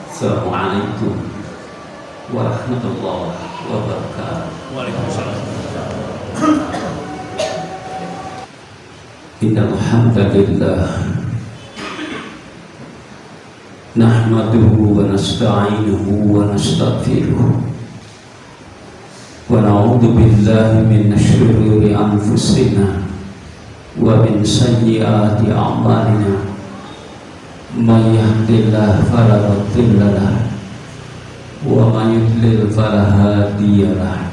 Assalamualaikum warahmatullahi wabarakatuh. Waalaikumsalam. Innal hamdalillah nahmaduhu wa nasta'inuhu wa nastaghfiruh wa na'udzu billahi min syururi anfusina wa min sayyiati a'malina. May yahdihillahu fala mudilla lahu wa may yudlil fala hadiya lahu.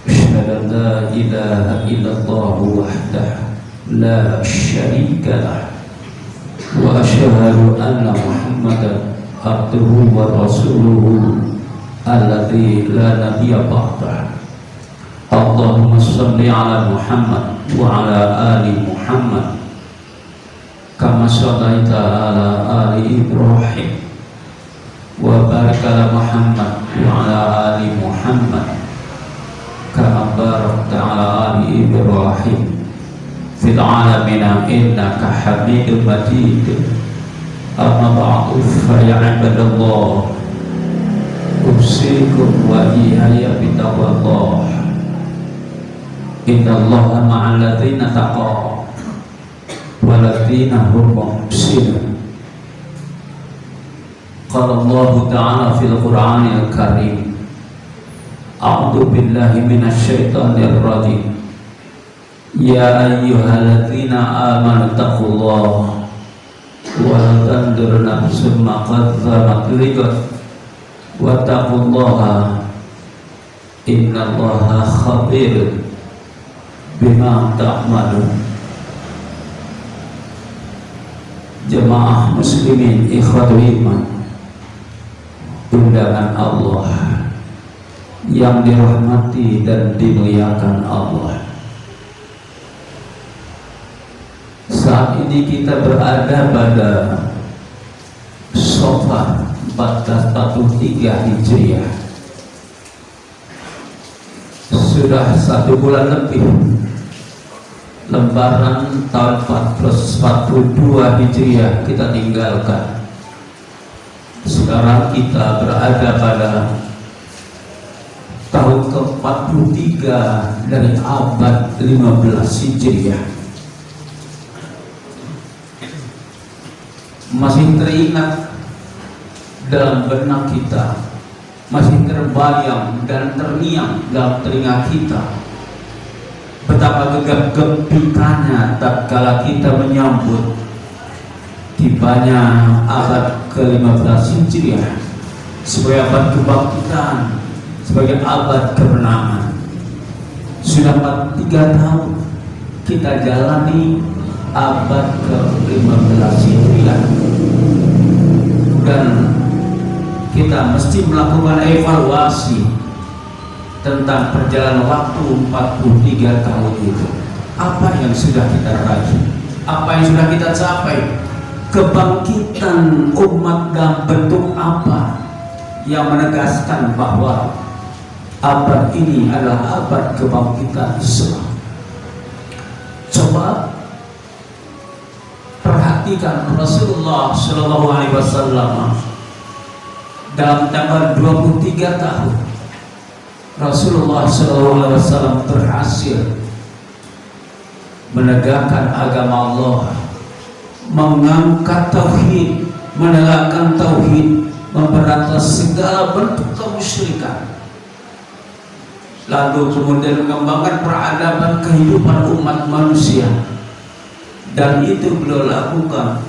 Asyhadu an la ilaha illallah wahdahu la syarika lahu wa asyhadu anna Muhammadan abduhu wa rasuluhu alladzi la nabiyya ba'dahu. Allahumma shalli ala Muhammad wa ala ali Muhammad kama shallaita ala ali Ibrahim wa barik ala Muhammad wa ala ali Muhammad kama barakta ala ali Ibrahim fil alamin innaka Hamidum Majid. Amma ba'du, fa ya ibadallah, usikum wa iyaya bitaqwallah. Innallaha ma'al ladzina taqaw waladzina hum muhsinun. Qala Allah Ta'ala fil Qur'anil Karim, a'udzu billahi minasy syaithanir rajim. Ya ayyuhalladzina amanu taqullaha wa tanzur nafsum ma qaddamat lighad wa taqullaha innallaha khabirun bima ta'malun. Jemaah muslimin ikhwatul iman, undangan Allah yang dirahmati dan dimuliakan Allah. Saat ini kita berada pada Safar 1443 Hijriah. Sudah 1 bulan lebih Lembaran tahun 1442 Hijriah kita tinggalkan. Sekarang kita berada pada tahun ke-43 dari abad 15 Hijriah. Masih teringat dalam benak kita, masih terbayang dan terngiang dalam telinga kita betapa gegap gempitanya tatkala kita menyambut tibanya abad ke-15 Hijriah sebagai abad kebangkitan, sebagai abad kemenangan. Sudah 43 tahun kita jalani abad ke-15 Hijriah, dan kita mesti melakukan evaluasi tentang perjalanan waktu 43 tahun itu. Apa yang sudah kita raih, apa yang sudah kita capai, kebangkitan umat dalam bentuk apa yang menegaskan bahwa abad ini adalah abad kebangkitan Islam. Coba perhatikan Rasulullah SAW dalam tanggal 23 tahun Rasulullah SAW berhasil menegakkan agama Allah, mengangkat tauhid, menegakkan tauhid, memberantas segala bentuk kemusyrikan, lalu kemudian mengembangkan peradaban kehidupan umat manusia. Dan itu beliau lakukan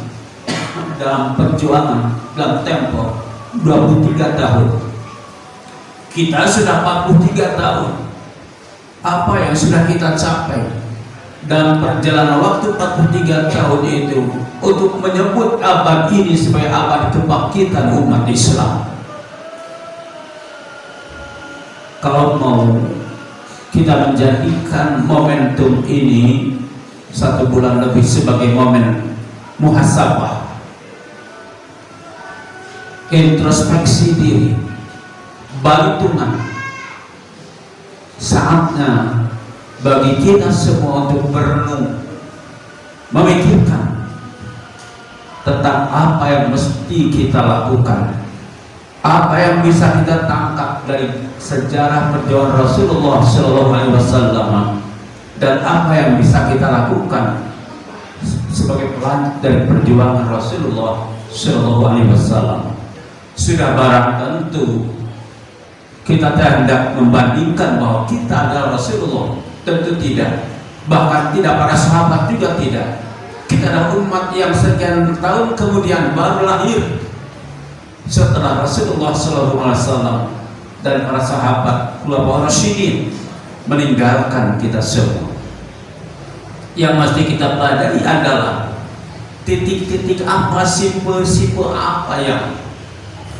dalam perjuangan dalam tempo 23 tahun. Kita sudah 43 tahun. Apa yang sudah kita capai dalam perjalanan waktu 43 tahun itu untuk menyebut abad ini sebagai abad kebangkitan umat Islam? Kalau mau kita menjadikan momentum ini 1 bulan lebih sebagai momen muhasabah, introspeksi diri, balitungan, saatnya bagi kita semua untuk merenung, memikirkan tentang apa yang mesti kita lakukan, apa yang bisa kita tangkap dari sejarah perjuangan Rasulullah SAW, dan apa yang bisa kita lakukan sebagai pelanjut dari perjuangan Rasulullah SAW. Sudah barang tentu kita hendak membandingkan bahwa kita adalah Rasulullah, tentu tidak. Bahkan tidak, para sahabat juga tidak. Kita adalah umat yang sekian tahun kemudian baru lahir setelah Rasulullah SAW dan para sahabat Khulafaur Rasyidin meninggalkan kita semua. Yang mesti kita pelajari adalah titik-titik apa, simpel-simpel apa yang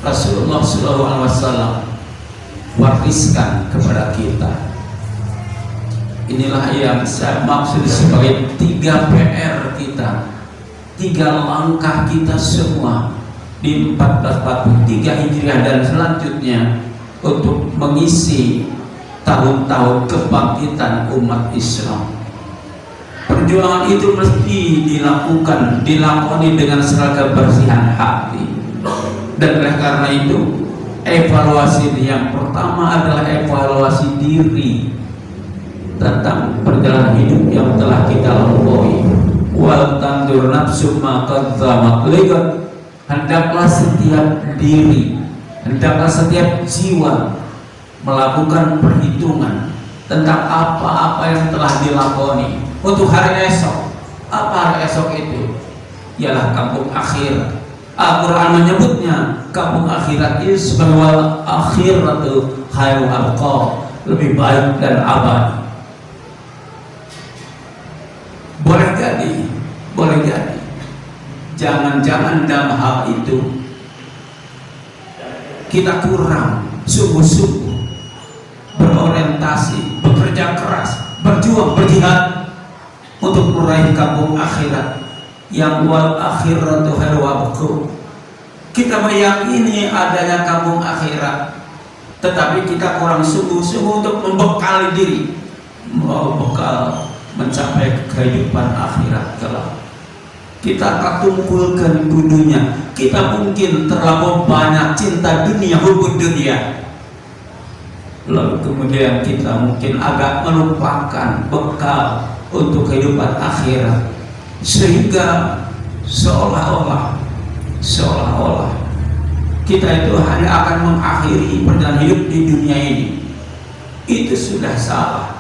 Rasulullah SAW wariskan kepada kita. Inilah yang saya maksud sebagai 3 PR kita, 3 langkah kita semua di 1443 Hijriah dan selanjutnya untuk mengisi tahun-tahun kebangkitan umat Islam. Perjuangan itu mesti dilakoni dengan seragam bersihan hati. Dan oleh karena itu, evaluasi yang pertama adalah evaluasi diri tentang perjalanan hidup yang telah kita lampaui. Wal tandur nafsu ma qaddamat ligat. Hendaklah setiap diri, hendaklah setiap jiwa melakukan perhitungan tentang apa-apa yang telah dilakoni untuk hari esok. Apa hari esok itu? Ialah kampung akhirat. Al-Quran menyebutnya kampung akhirat itu sebagai wal akhiratu khairu abqa, lebih baik dan abadi. Boleh jadi jangan-jangan dalam hal itu kita kurang sungguh-sungguh berorientasi, bekerja keras, berjuang, berjihad untuk meraih kampung akhirat yang wal akhiratu khairu abqa. Kita meyakini adanya kampung akhirat, tetapi kita kurang sungguh-sungguh untuk membekali diri, bekal mencapai kehidupan akhirat kelak. Kita akan tumpulkan dunia. Kita mungkin terlalu banyak cinta dunia, hubung dunia, lalu kemudian kita mungkin agak melupakan bekal untuk kehidupan akhirat, sehingga seolah-olah kita itu hanya akan mengakhiri perjalanan hidup di dunia ini. Itu sudah salah.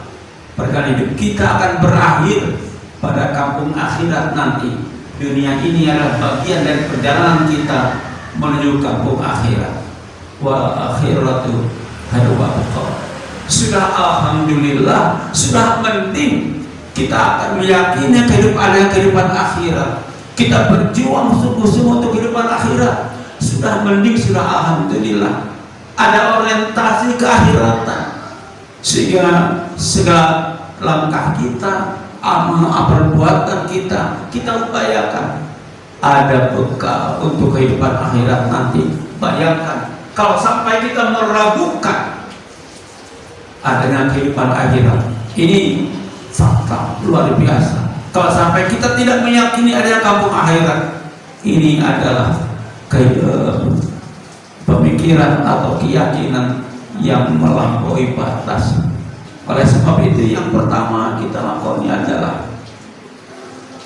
Perjalanan hidup kita akan berakhir pada kampung akhirat nanti. Dunia ini adalah bagian dari perjalanan kita menuju kampung akhirat. Wal akhiratu khairu abqa. Sudah alhamdulillah, sudah penting kita akan meyakini kehidupan akhirat. Kita berjuang sungguh-sungguh untuk kehidupan akhirat. Sudah mending, sudah alhamdulillah ada orientasi keakhiratan, sehingga segala langkah kita, amal perbuatan kita upayakan ada bekal untuk kehidupan akhirat nanti. Bayangkan kalau sampai kita meragukan adanya kehidupan akhirat, ini fakta luar biasa. Kalau sampai kita tidak meyakini adanya kampung akhirat, ini adalah pemikiran atau keyakinan yang melampaui batas. Oleh sebab itu, yang pertama kita lakoni adalah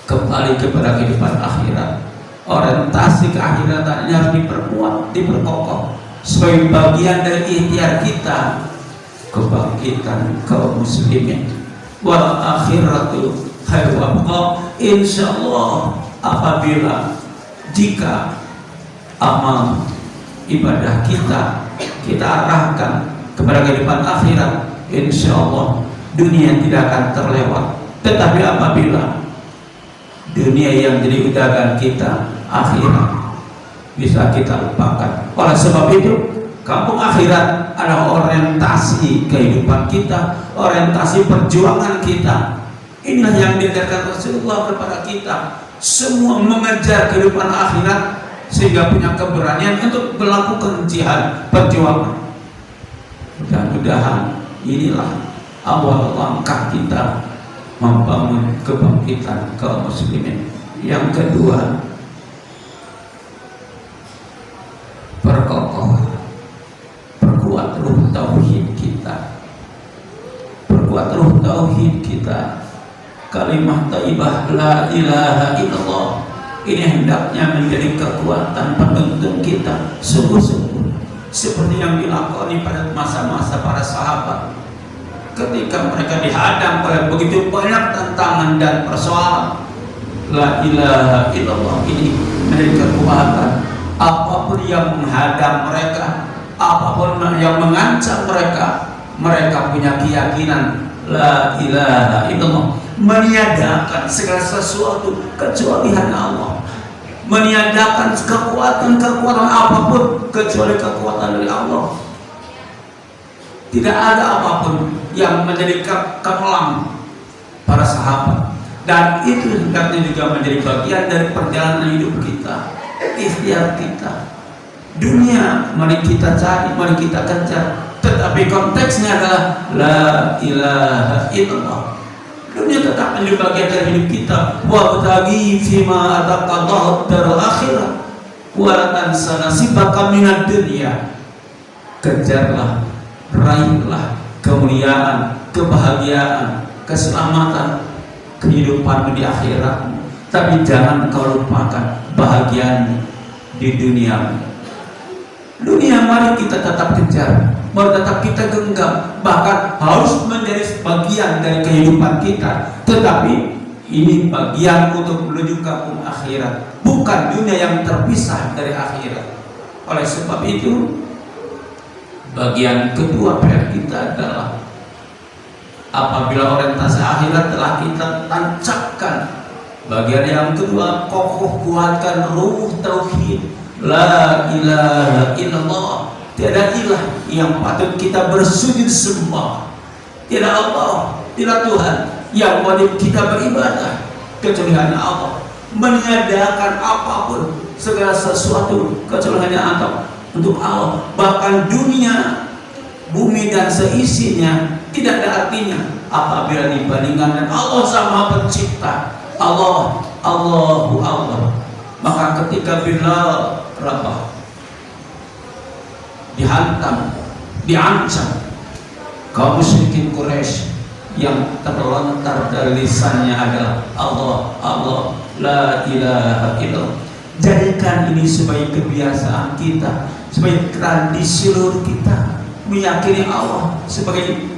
kembali kepada kehidupan akhirat. Orientasi keakhiratannya harus diperkuat, diperkokoh sebagai bagian dari ikhtiar kita kebangkitan kaum muslimin. Wal akhiratu khairu abqa. Insyaallah, apabila jika amal ibadah kita arahkan kepada kehidupan akhirat, insya Allah dunia tidak akan terlewat. Tetapi apabila dunia yang jadi udagan kita, akhirat bisa kita lupakan. Oleh sebab itu, kampung akhirat adalah orientasi kehidupan kita, orientasi perjuangan kita. Inilah yang diajarkan Rasulullah kepada kita, semua mengejar kehidupan akhirat sehingga punya keberanian untuk melakukan jihad, perjuangan. Mudah-mudahan inilah awal langkah kita membangun kebangkitan kaum muslimin. Yang kedua, kalimat thayyibah la ilaha illallah ini hendaknya menjadi kekuatan penuntun kita sungguh-sungguh, seperti yang dilakoni pada masa-masa para sahabat ketika mereka dihadang oleh begitu banyak tantangan dan persoalan. La ilaha illallah ini menjadi kekuatan. Apapun yang menghadang mereka, apapun yang mengancam mereka, mereka punya keyakinan la ilaha illallah, meniadakan segala sesuatu kecuali hanya Allah, meniadakan kekuatan apapun kecuali kekuatan dari Allah. Tidak ada apapun yang menjadi kekelam para sahabat, dan itu hendaknya juga menjadi bagian dari perjalanan hidup kita, ikhtiar kita. Dunia mari kita cari, mari kita kejar, tetapi konteksnya adalah la ilaha illallah. Dunia tetap menjadi bagian dari hidup kita. Wabtaghi fima ataqallahu darul akhirah wa la tansa nasibaka minad dunya. Kejarlah, raihlah kemuliaan, kebahagiaan, keselamatan, kehidupan di akhirat. Tapi jangan kau lupakan bahagian di dunia. Dunia mari kita tetap kejar, mari tetap kita genggam, bahkan harus menjadi bagian dari kehidupan kita. Tetapi ini bagian untuk menuju ke akhirat, bukan dunia yang terpisah dari akhirat. Oleh sebab itu, bagian kedua PR kita adalah apabila orientasi akhirat telah kita tancapkan, bagian yang kedua, kokoh kuatkan ruh tauhid. La ilaha illallah, tiada ilah yang patut kita bersujud sembah, tiada Allah, tiada Tuhan yang wajib kita beribadah kecuali hanya Allah, meniadakan apapun segala sesuatu kecuali hanya untuk Allah. Bahkan dunia, bumi dan seisinya tidak ada artinya apabila dibandingkan dengan Allah Sang Maha Pencipta. Allah. Maka ketika Bilal Rabah dihantam, diancam kaum musyrikin Quraisy, yang terlontar dari lisannya adalah Allah, la ilaha illallah. Jadikan ini sebagai kebiasaan kita, sebagai tradisi seluruh kita, meyakini Allah sebagai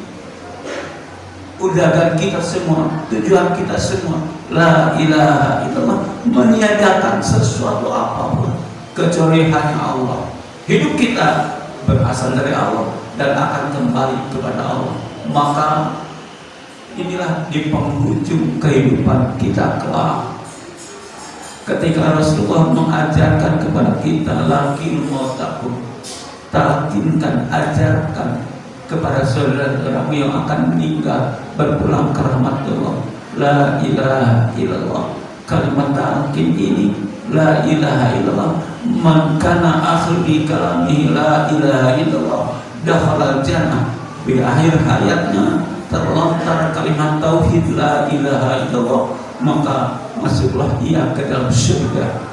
undangan kita semua, tujuan kita semua. La ilaha illallah, meniadakan sesuatu apapun kecuali hanya Allah. Hidup kita berasal dari Allah dan akan kembali kepada Allah. Maka inilah di penghujung kehidupan kita kelak, ketika Rasulullah mengajarkan kepada kita lakil mautakum, talkinkan, ajarkan kepada saudara-saudaramu yang akan meninggal berpulang ke rahmat Allah. La ilaha illallah, kalimat talqin ini la ilaha illallah, man kana akhir kalamihi la ilaha illallah dakhala jannah. Di akhir hayatnya terlontar kalimat tauhid la ilaha illallah, maka masuklah ia ke dalam surga.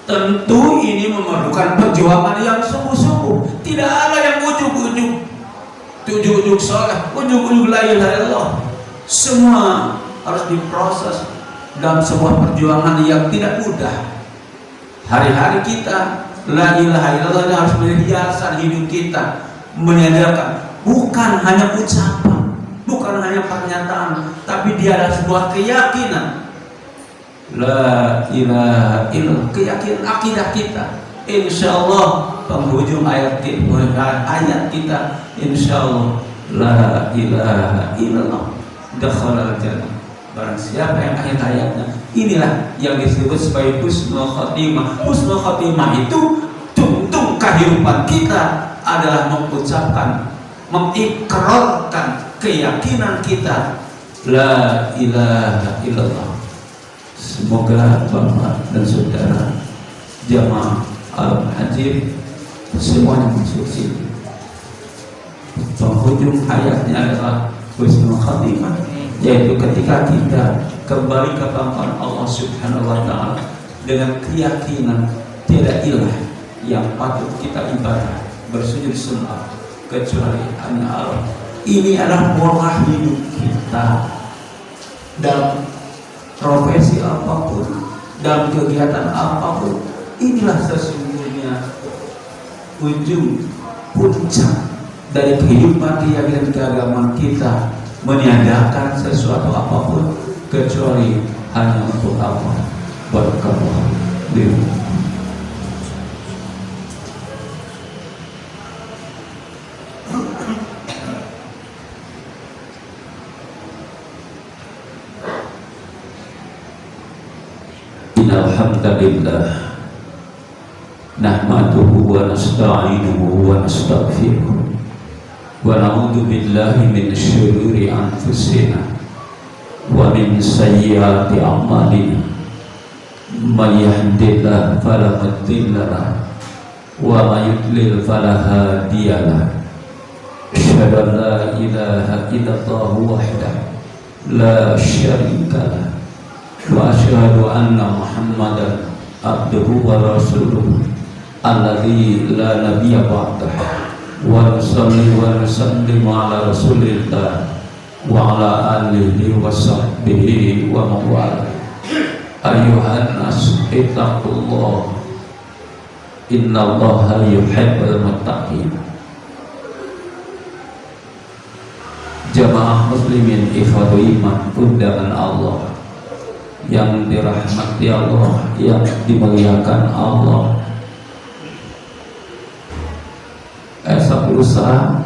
Tentu ini memerlukan perjuangan yang sungguh-sungguh. Tidak ada yang ujuk-ujuk sholat, ujuk-ujuk la ilaha illallah. Semua harus diproses dalam sebuah perjuangan yang tidak mudah. Hari-hari kita la ilaha illallah harus menjadi hiasan hidup kita, menyadarkan bukan hanya ucapan, bukan hanya pernyataan, tapi dia adalah sebuah keyakinan. La ilaha illallah, keyakinan akidah kita. Insyaallah penghujung ayat kita, insyaallah la ilaha illallah dakhala jannah. Barang siapa yang akhir hayatnya, inilah yang disebut sebagai husnul khotimah. Husnul khotimah itu tuntung kehidupan kita adalah mengucapkan, mengikrarkan keyakinan kita la ilaha illallah. Semoga Bapak dan Saudara jamaah al-hajir semuanya masuk sini. Penghujung hayatnya adalah husnul khatimah, yaitu ketika kita kembali ke pangkuan Allah Subhanahu wa Ta'ala dengan keyakinan tiada ilah yang patut kita ibadah, bersujud sembah kecuali hanya Allah. Ini adalah pola hidup kita. dalam profesi apapun, dalam kegiatan apapun. Inilah sesungguhnya ujung puncak dari kehidupan keyakinan keagamaan kita, meniadakan sesuatu apapun kecuali hanya untuk Allah. Barakallahu fiikum. Alhamdulillah, nahmaduhu wa nasta'inuhu wa nastaghfiruh wa na'udzu billahi min syururi anfusina wa min sayyiati a'malina. May yahdihillahu fala mudilla lahu wa may yudlil fala hadiya lahu. Asyhadu an la ilaha illallah wahdahu la syarika lahu wa asyhadu anna Muhammadan abduhu wa rasuluh alladzi la nabiyya ba'dahu. Wa nusalli wa nusallimu ala rasulillah wa ala alihi wa sahbihi wa mawala. Ayuhan nas ittaqullah, innallaha yuhibbul muttaqin. Jamaah muslimin ikhwatul iman, undangan Allah yang dirahmati Allah, yang dimuliakan Allah. Esok lusa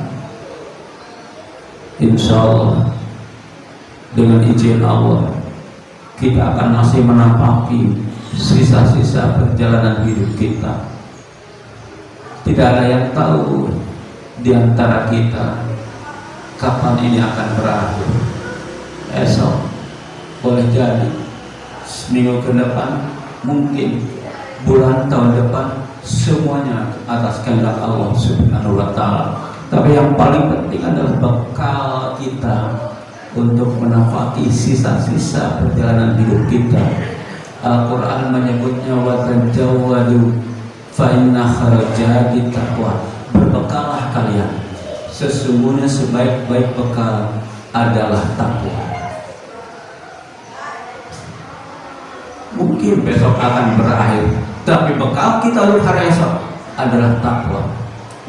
insyaallah dengan izin Allah kita akan masih menapaki sisa-sisa perjalanan hidup kita. Tidak ada yang tahu di antara kita kapan ini akan berakhir. Esok boleh jadi, seminggu ke depan, mungkin bulan tahun depan, semuanya atas kehendak Allah Subhanahu wa Ta'ala. Tapi yang paling penting adalah bekal kita untuk menapaki sisa-sisa perjalanan hidup kita. Al-Quran menyebutnya wa tajawwadu fa inna kharajati taqwa. Berbekalah kalian, sesungguhnya sebaik-baik bekal adalah takwa. Mungkin besok akan berakhir, tapi bekal kita untuk hari esok adalah takwa.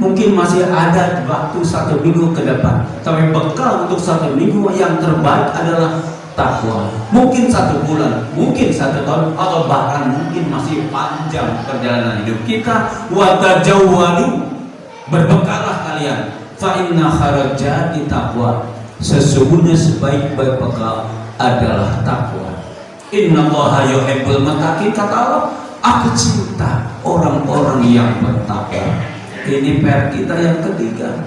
Mungkin masih ada waktu 1 minggu ke depan, tapi bekal untuk 1 minggu yang terbaik adalah takwa. Mungkin 1 bulan, mungkin 1 tahun, atau bahkan mungkin masih panjang perjalanan hidup kita. Wa tajawwadu, berbekalah kalian, fa inna kharajati taqwa, sesungguhnya sebaik-baik bekal adalah takwa. Innallaha yuhibbul muttaqin, kata Allah, aku cinta orang-orang yang bertakwa. Ini PR kita yang ketiga.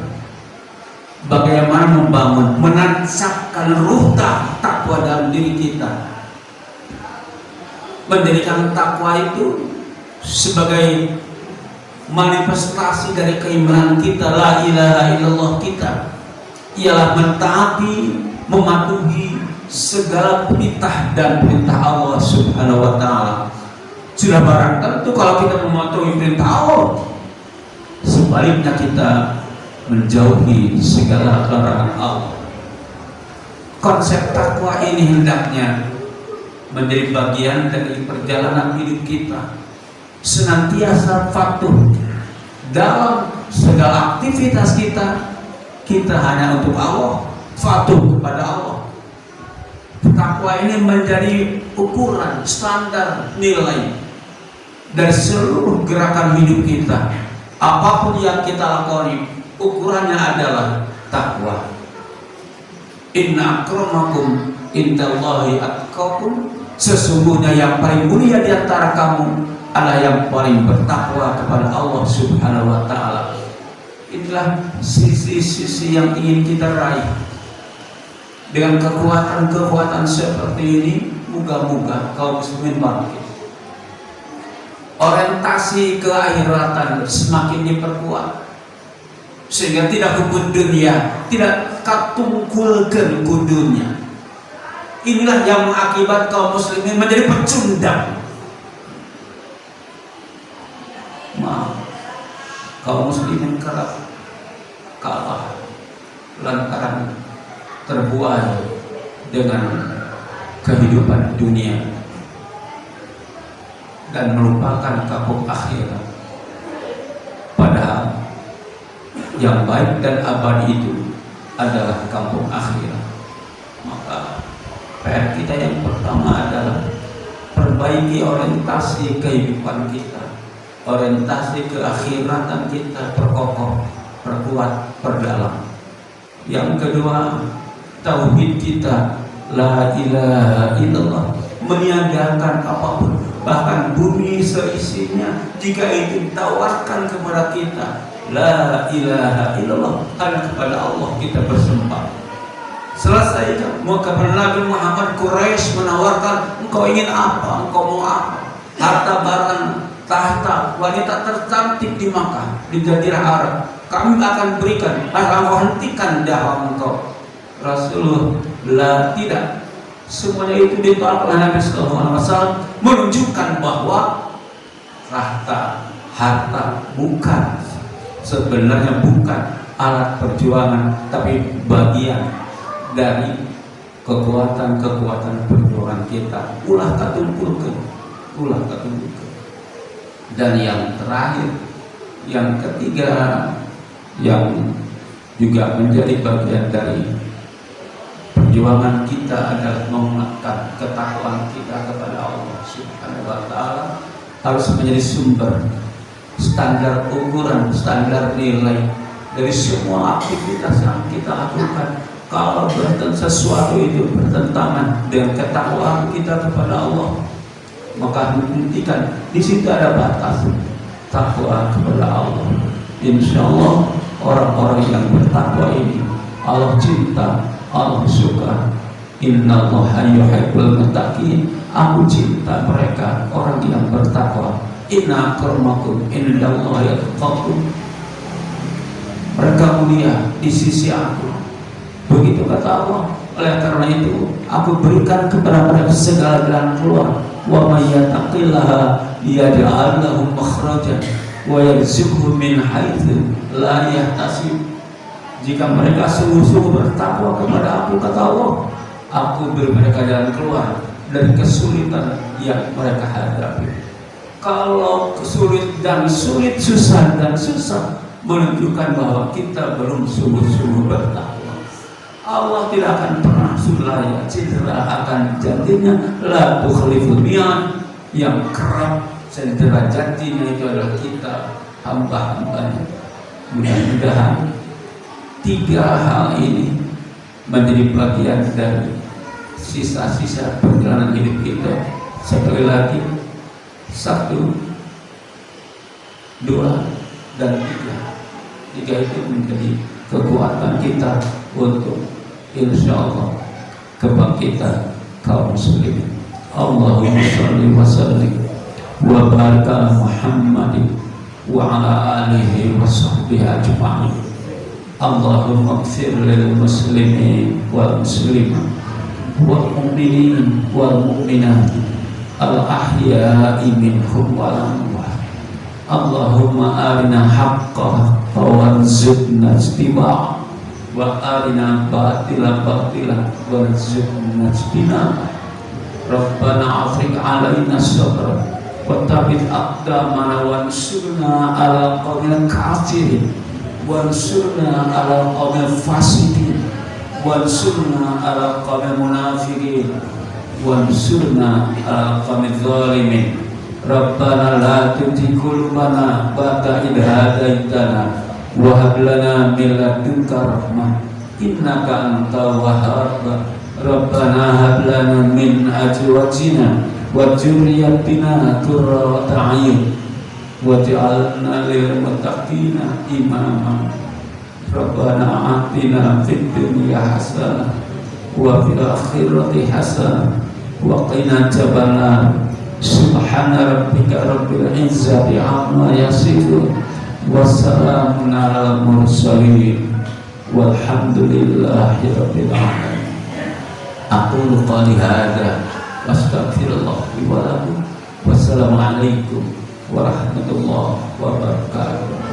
Bagaimana membangun, menancapkan ruh takwa dalam diri kita, menjadikan takwa itu sebagai manifestasi dari keimanan kita, la ilaha illallah kita, ialah mentaati, mematuhi segala perintah dan perintah Allah Subhanahu wa Ta'ala. Sudah barang tentu kalau kita mematuhi perintah Allah, sebaliknya kita menjauhi segala larangan Allah. Konsep takwa ini hendaknya menjadi bagian dari perjalanan hidup kita, senantiasa patuh dalam segala aktivitas kita hanya untuk Allah, patuh kepada Allah. Takwa ini menjadi ukuran, standar, nilai dari seluruh gerakan hidup kita. Apapun yang kita lakoni, ukurannya adalah takwa. Inna akramakum indallahi atqakum, sesungguhnya yang paling mulia di antara kamu adalah yang paling bertakwa kepada Allah Subhanahu wa Ta'ala. Inilah sisi-sisi yang ingin kita raih. Dengan kekuatan-kekuatan seperti ini, moga-moga kaum muslimin bangkit. Orientasi keakhiratan semakin diperkuat, sehingga tidak hubud dunia, tidak katungkulkan ku dunia. Inilah yang mengakibat kaum muslimin menjadi pecundang. Maaf, kaum muslimin kalah lantaran terbuai dengan kehidupan dunia dan melupakan kampung akhirat. Padahal yang baik dan abadi itu adalah kampung akhirat. Maka PR kita yang pertama adalah perbaiki orientasi kehidupan kita, orientasi keakhiratan kita, perkokoh, perkuat, perdalam. Yang kedua, tauhid kita, la ilaha illallah, meniadakan apapun, bahkan bumi seisinya, jika itu ditawarkan kepada kita, la ilaha illallah, hanya kepada Allah kita bersembah. Selesai, maka Nabi Muhammad Quraisy menawarkan, engkau ingin apa, engkau mau apa? Harta barang, tahta, wanita tercantik di Makkah, di Jazirah Arab, kami akan berikan, akan hentikan dakwah engkau. Rasulullah tidak. Semuanya itu ditolak oleh Nabi SAW, menunjukkan bahwa harta bukan, sebenarnya bukan alat perjuangan, tapi bagian dari kekuatan perjuangan kita. Ulah katumpulkan. Dan yang terakhir, yang ketiga, yang juga menjadi bagian dari perjuangan kita adalah menguatkan ketakwaan kita kepada Allah Subhanahu wa Ta'ala, harus menjadi sumber standar ukuran, standar nilai dari semua aktivitas yang kita lakukan. Kalau sesuatu itu bertentangan dengan ketakwaan kita kepada Allah, maka hentikan. Di situ ada batas takwa kepada Allah. Insya Allah orang-orang yang bertakwa ini Allah cinta, Allah suka. Innallaha yuhibbul muttaqin. Aku cinta mereka, orang yang bertakwa. Inna akramakum indallahi atqakum. Mereka mulia di sisi aku. Begitu kata Allah. Oleh karena itu, aku berikan kepada mereka segala jalan keluar. Wa may yattaqillaha yaj'al lahu makhrajan wa yarzuqhu min haitsu la yahtasib. Jika mereka sungguh-sungguh bertakwa kepada aku, kata Allah, aku beri mereka jalan keluar dari kesulitan yang mereka hadapi. Kalau sulit, susah menunjukkan bahwa kita belum sungguh-sungguh bertakwa. Allah tidak akan pernah sulaya cedera akan janjinya, la tukhliful mi'ad. Yang kerap cedera janjinya itu adalah kita, hamba-hambanya. Mudah-mudahan tiga hal ini menjadi bagian dari sisa-sisa perjalanan hidup kita. Sekali lagi, 1, 2, dan 3. 3 itu menjadi kekuatan kita untuk insya Allah kebangkitan kaum muslimin. Allahumma sholli wa sallim wa barik ala Muhammadin wa ala alihi wa sahbihi ajma'in. Allahumma ighfir lil muslimin wal muslimat wal mu'minin wal mu'minat al ahya'i minhum wal amwat. Allahumma arina haqqah warzuqna ittiba'ah wa arina batila warzuqna ijtinabah. Rabbana afriq alaina sabra wa thabbit aqdamana wansurna ala qawmil kafirin wansurna ala qawmil fasiqin wansurna ala qawmil munafiqin wansurna ala qawmil zalimin. Rabbana la tuzigh qulubana ba'da idh hadaitana wa hab lana min ladunka rahmah innaka antal wahhab. Rabbana hab lana min azwajina wa dzurriyyatina qurrata a'yun waj'alna lil muttaqina imama. Rabbana atina fid dunya hasanah wa fil akhirati hasanah wa qina adzabannar. Subhana rabbika rabbil izzati amma yasifun wassalamun alal mursalin walhamdulillahi rabbil alamin. Aqulu qali hadza wastaghfirullah li wa lakum. Wassalamualaikum warahmatullahi wabarakatuh.